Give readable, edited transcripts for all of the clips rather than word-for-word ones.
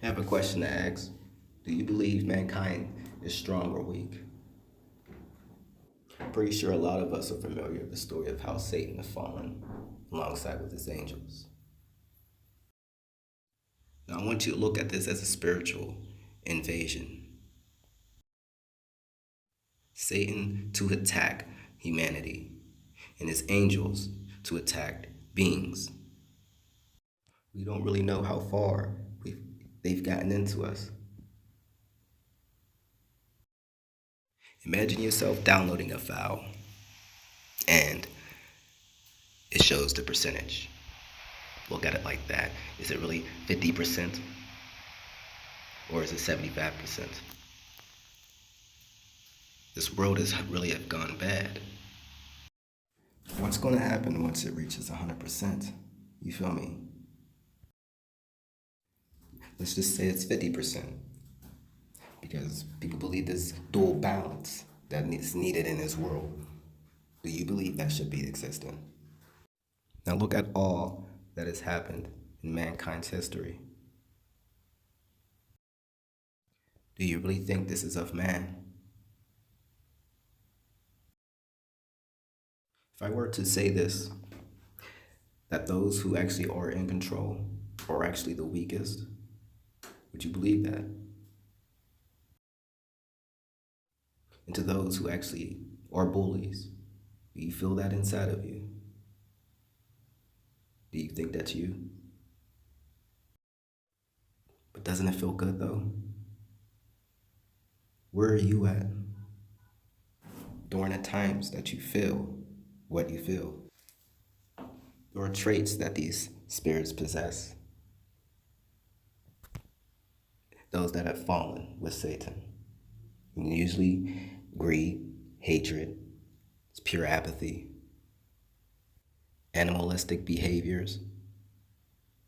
I have a question to ask. Do you believe mankind is strong or weak? I'm pretty sure a lot of us are familiar with the story of how Satan has fallen alongside with his angels. Now, I want you to look at this as a spiritual invasion. Satan to attack humanity, and his angels to attack beings. We don't really know how far they've gotten into us. Imagine yourself downloading a file and it shows the percentage. Look at it like that. Is it really 50% or is it 75%? This world has really have gone bad. What's going to happen once it reaches 100%? You feel me? Let's just say it's 50% because people believe this dual balance that is needed in this world. Do you believe that should be existent? Now look at all that has happened in mankind's history. Do you really think this is of man? If I were to say this, that those who actually are in control are actually the weakest, would you believe that? And to those who actually are bullies, do you feel that inside of you? Do you think that's you? But doesn't it feel good though? Where are you at during the times that you feel what you feel? There are traits that these spirits possess. Those that have fallen with Satan. And usually greed, hatred, it's pure apathy, animalistic behaviors.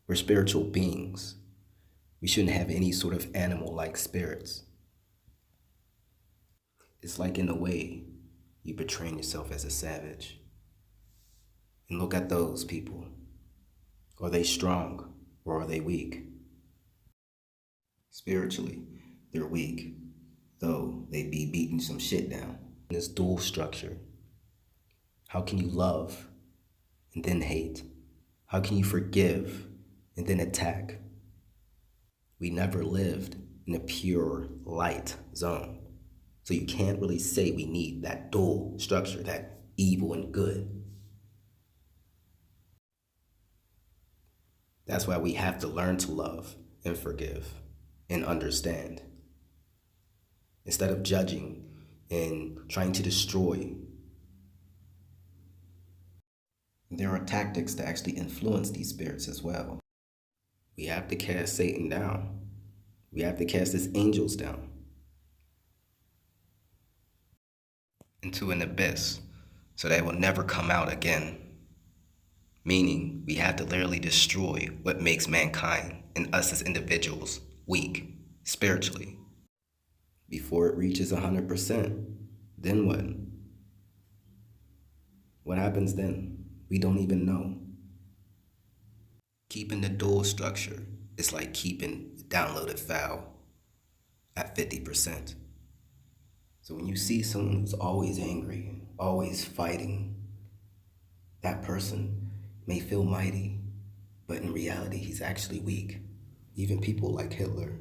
We're spiritual beings. We shouldn't have any sort of animal-like spirits. It's like in a way you portraying yourself as a savage. And look at those people. Are they strong or are they weak? Spiritually, they're weak, though they be beating some shit down. This dual structure. How can you love and then hate? How can you forgive and then attack? We never lived in a pure light zone. So you can't really say we need that dual structure, that evil and good. That's why we have to learn to love and forgive and understand. Instead of judging and trying to destroy, there are tactics to actually influence these spirits as well. We have to cast Satan down. We have to cast his angels down into an abyss so they will never come out again. Meaning, we have to literally destroy what makes mankind and us as individuals weak spiritually. Before it reaches 100%, then what? What happens then? We don't even know. Keeping the dual structure is like keeping the downloaded file at 50%. So when you see someone who's always angry, always fighting, that person may feel mighty, but in reality, he's actually weak. Even people like Hitler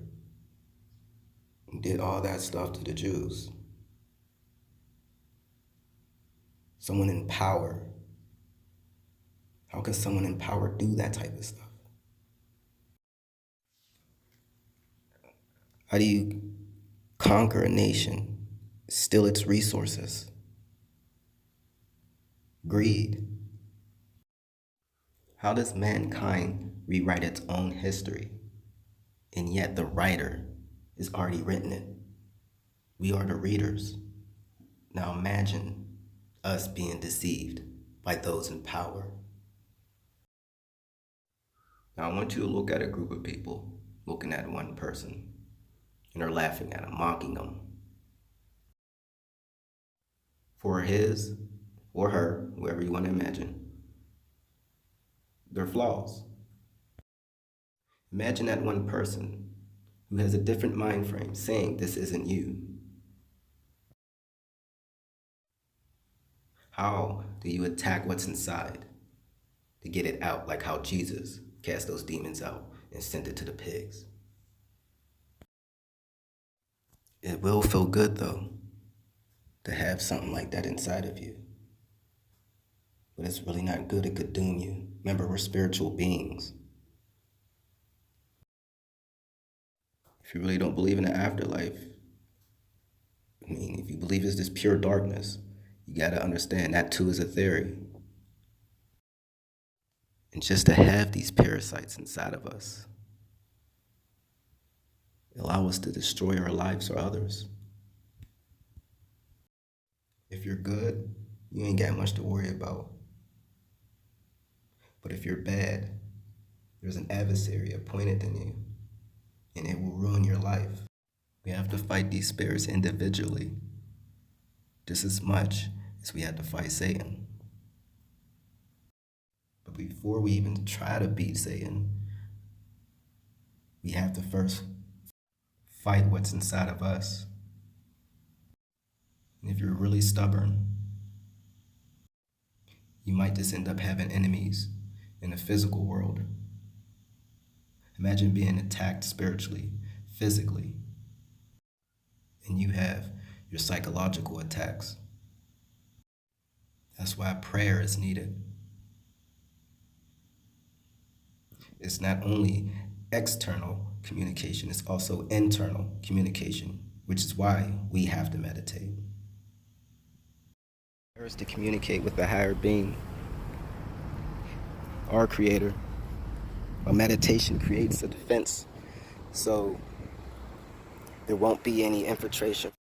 did all that stuff to the Jews. Someone in power. How can someone in power do that type of stuff? How do you conquer a nation, steal its resources? Greed. How does mankind rewrite its own history? And yet the writer has already written it. We are the readers. Now imagine us being deceived by those in power. Now I want you to look at a group of people looking at one person and they're laughing at him, mocking him for his or her, whoever you want to imagine, their flaws. Imagine that one person who has a different mind frame, saying this isn't you. How do you attack what's inside to get it out, like how Jesus cast those demons out and sent it to the pigs? It will feel good, though, to have something like that inside of you. But it's really not good. It could doom you. Remember, we're spiritual beings. If you really don't believe in the afterlife, I mean, if you believe it's this pure darkness, you got to understand that too is a theory. And just to have these parasites inside of us allow us to destroy our lives or others. If you're good, you ain't got much to worry about. But if you're bad, there's an adversary appointed in you, and it will ruin your life. We have to fight these spirits individually, just as much as we have to fight Satan. But before we even try to beat Satan, we have to first fight what's inside of us. And if you're really stubborn, you might just end up having enemies in the physical world. Imagine being attacked spiritually, physically, and you have your psychological attacks. That's why prayer is needed. It's not only external communication, it's also internal communication, which is why we have to meditate. Prayer is to communicate with the higher being, our creator. A meditation creates a defense, so there won't be any infiltration.